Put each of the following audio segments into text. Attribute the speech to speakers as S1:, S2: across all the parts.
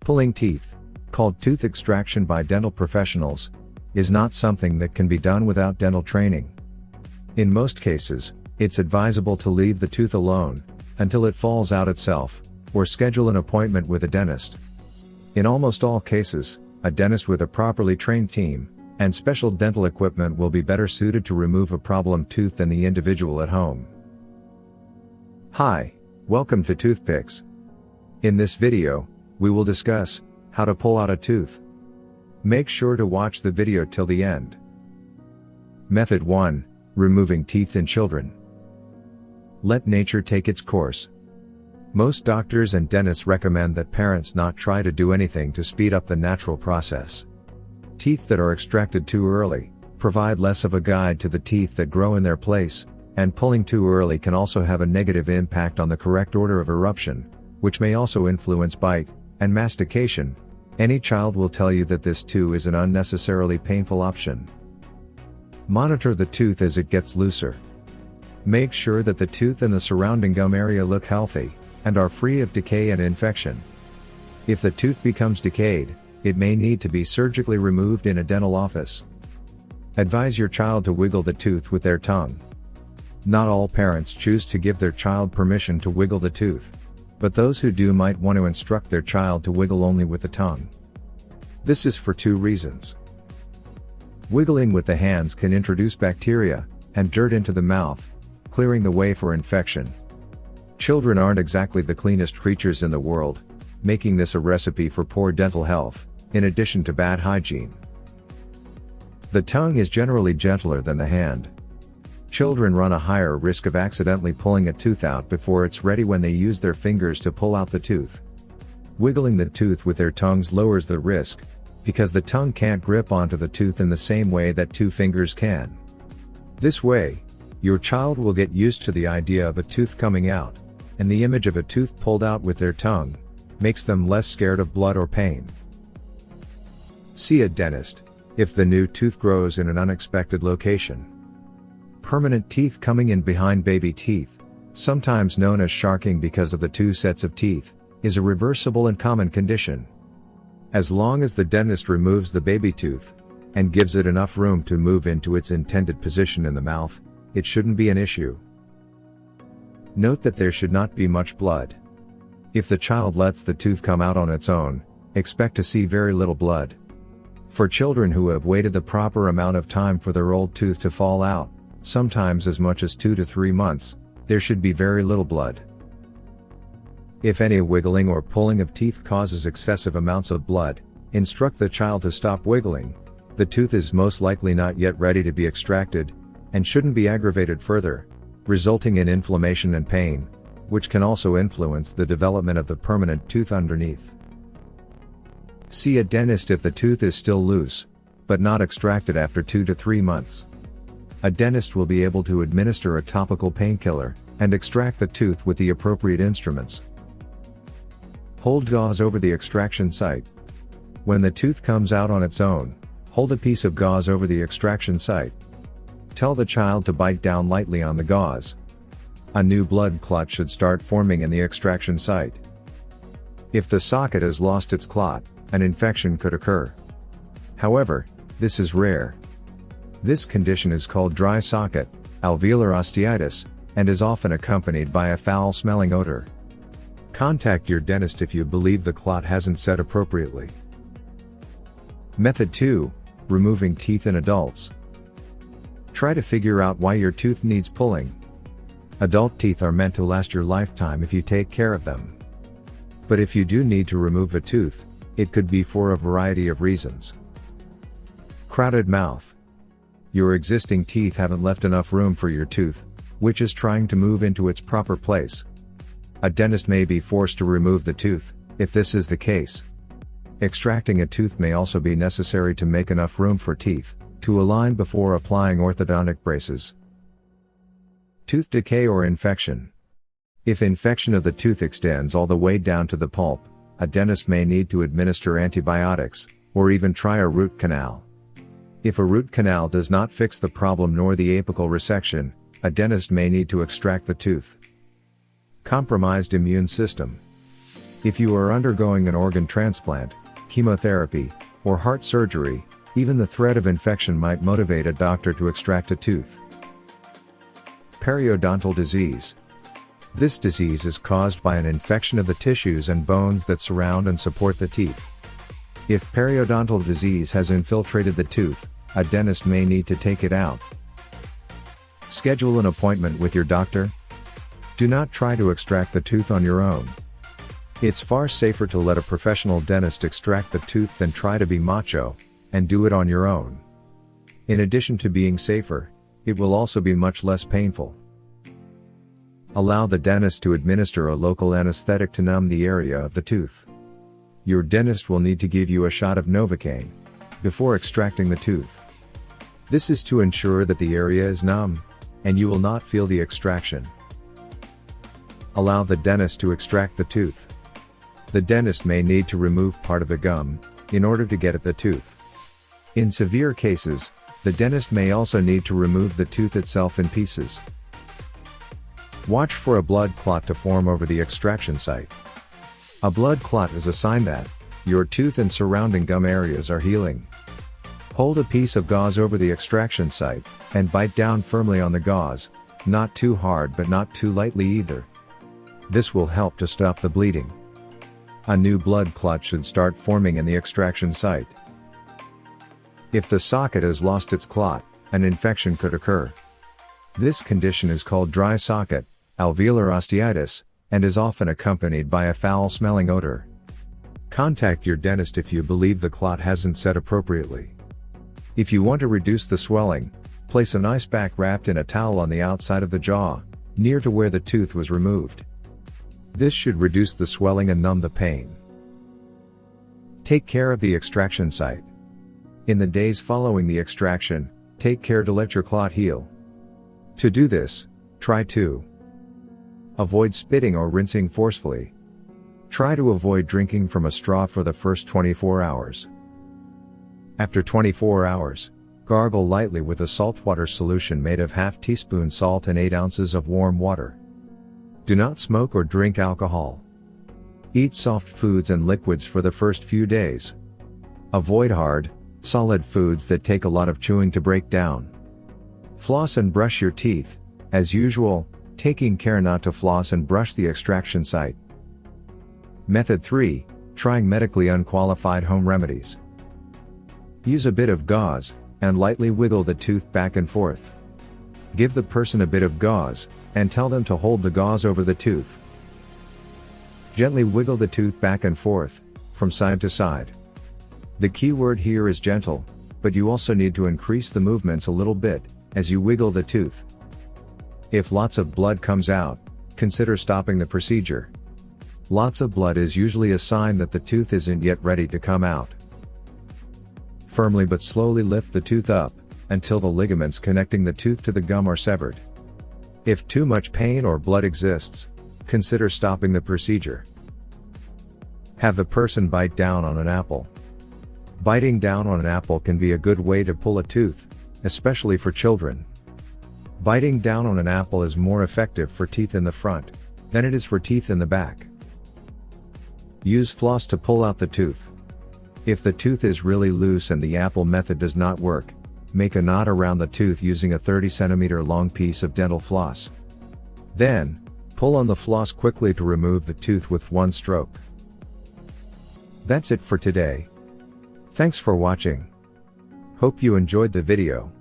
S1: Pulling teeth, called tooth extraction by dental professionals, is not something that can be done without dental training. In most cases, it's advisable to leave the tooth alone until it falls out itself, or schedule an appointment with a dentist. In almost all cases, a dentist with a properly trained team and special dental equipment will be better suited to remove a problem tooth than the individual at home. Hi, welcome to ToothPicks. In this video, we will discuss how to pull out a tooth. Make sure to watch the video till the end. Method 1. Removing teeth in children. Let nature take its course. Most doctors and dentists recommend that parents not try to do anything to speed up the natural process. Teeth that are extracted too early provide less of a guide to the teeth that grow in their place, and pulling too early can also have a negative impact on the correct order of eruption, which may also influence bite and mastication. Any child will tell you that this too is an unnecessarily painful option. Monitor the tooth as it gets looser. Make sure that the tooth and the surrounding gum area look healthy and are free of decay and infection. If the tooth becomes decayed, it may need to be surgically removed in a dental office. Advise your child to wiggle the tooth with their tongue. Not all parents choose to give their child permission to wiggle the tooth, but those who do might want to instruct their child to wiggle only with the tongue. This is for two reasons. Wiggling with the hands can introduce bacteria and dirt into the mouth, clearing the way for infection. Children aren't exactly the cleanest creatures in the world, making this a recipe for poor dental health, in addition to bad hygiene. The tongue is generally gentler than the hand. Children run a higher risk of accidentally pulling a tooth out before it's ready when they use their fingers to pull out the tooth. Wiggling the tooth with their tongues lowers the risk, because the tongue can't grip onto the tooth in the same way that two fingers can. This way, your child will get used to the idea of a tooth coming out, and the image of a tooth pulled out with their tongue makes them less scared of blood or pain. See a dentist if the new tooth grows in an unexpected location. Permanent teeth coming in behind baby teeth, sometimes known as sharking because of the two sets of teeth, is a reversible and common condition. As long as the dentist removes the baby tooth and gives it enough room to move into its intended position in the mouth, it shouldn't be an issue. Note that there should not be much blood. If the child lets the tooth come out on its own, expect to see very little blood. For children who have waited the proper amount of time for their old tooth to fall out, sometimes as much as 2 to 3 months, there should be very little blood. If any wiggling or pulling of teeth causes excessive amounts of blood, instruct the child to stop wiggling. The tooth is most likely not yet ready to be extracted, and shouldn't be aggravated further, resulting in inflammation and pain, which can also influence the development of the permanent tooth underneath. See a dentist if the tooth is still loose, but not extracted after 2 to 3 months. A dentist will be able to administer a topical painkiller and extract the tooth with the appropriate instruments. Hold gauze over the extraction site. When the tooth comes out on its own, hold a piece of gauze over the extraction site. Tell the child to bite down lightly on the gauze. A new blood clot should start forming in the extraction site. If the socket has lost its clot, an infection could occur. However, this is rare. This condition is called dry socket, alveolar osteitis, and is often accompanied by a foul-smelling odor. Contact your dentist if you believe the clot hasn't set appropriately. Method 2. Removing teeth in adults. Try to figure out why your tooth needs pulling. Adult teeth are meant to last your lifetime if you take care of them. But if you do need to remove a tooth, it could be for a variety of reasons. Crowded mouth. Your existing teeth haven't left enough room for your tooth, which is trying to move into its proper place. A dentist may be forced to remove the tooth, if this is the case. Extracting a tooth may also be necessary to make enough room for teeth to align before applying orthodontic braces. Tooth decay or infection. If infection of the tooth extends all the way down to the pulp, a dentist may need to administer antibiotics, or even try a root canal. If a root canal does not fix the problem nor the apical resection, a dentist may need to extract the tooth. Compromised immune system. If you are undergoing an organ transplant, chemotherapy, or heart surgery, even the threat of infection might motivate a doctor to extract a tooth. Periodontal disease. This disease is caused by an infection of the tissues and bones that surround and support the teeth. If periodontal disease has infiltrated the tooth, a dentist may need to take it out. Schedule an appointment with your doctor. Do not try to extract the tooth on your own. It's far safer to let a professional dentist extract the tooth than try to be macho and do it on your own. In addition to being safer, it will also be much less painful. Allow the dentist to administer a local anesthetic to numb the area of the tooth. Your dentist will need to give you a shot of Novocaine before extracting the tooth. This is to ensure that the area is numb, and you will not feel the extraction. Allow the dentist to extract the tooth. The dentist may need to remove part of the gum in order to get at the tooth. In severe cases, the dentist may also need to remove the tooth itself in pieces. Watch for a blood clot to form over the extraction site. A blood clot is a sign that your tooth and surrounding gum areas are healing. Hold a piece of gauze over the extraction site and bite down firmly on the gauze, not too hard but not too lightly either. This will help to stop the bleeding. A new blood clot should start forming in the extraction site. If the socket has lost its clot, an infection could occur. This condition is called dry socket, alveolar osteitis, and is often accompanied by a foul-smelling odor. Contact your dentist if you believe the clot hasn't set appropriately. If you want to reduce the swelling, place an ice pack wrapped in a towel on the outside of the jaw, near to where the tooth was removed. This should reduce the swelling and numb the pain. Take care of the extraction site. In the days following the extraction, take care to let your clot heal. To do this, try to avoid spitting or rinsing forcefully. Try to avoid drinking from a straw for the first 24 hours. After 24 hours, gargle lightly with a saltwater solution made of ½ teaspoon salt and 8 ounces of warm water. Do not smoke or drink alcohol. Eat soft foods and liquids for the first few days. Avoid hard, solid foods that take a lot of chewing to break down. Floss and brush your teeth, as usual, taking care not to floss and brush the extraction site. Method 3, trying medically unqualified home remedies. Use a bit of gauze, and lightly wiggle the tooth back and forth. Give the person a bit of gauze, and tell them to hold the gauze over the tooth. Gently wiggle the tooth back and forth, from side to side. The key word here is gentle, but you also need to increase the movements a little bit, as you wiggle the tooth. If lots of blood comes out, consider stopping the procedure. Lots of blood is usually a sign that the tooth isn't yet ready to come out. Firmly but slowly lift the tooth up, until the ligaments connecting the tooth to the gum are severed. If too much pain or blood exists, consider stopping the procedure. Have the person bite down on an apple. Biting down on an apple can be a good way to pull a tooth, especially for children. Biting down on an apple is more effective for teeth in the front than it is for teeth in the back. Use floss to pull out the tooth. If the tooth is really loose and the apple method does not work, make a knot around the tooth using a 30 cm long piece of dental floss. Then, pull on the floss quickly to remove the tooth with one stroke. That's it for today. Thanks for watching. Hope you enjoyed the video.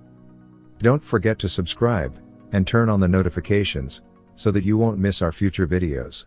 S1: Don't forget to subscribe, and turn on the notifications, so that you won't miss our future videos.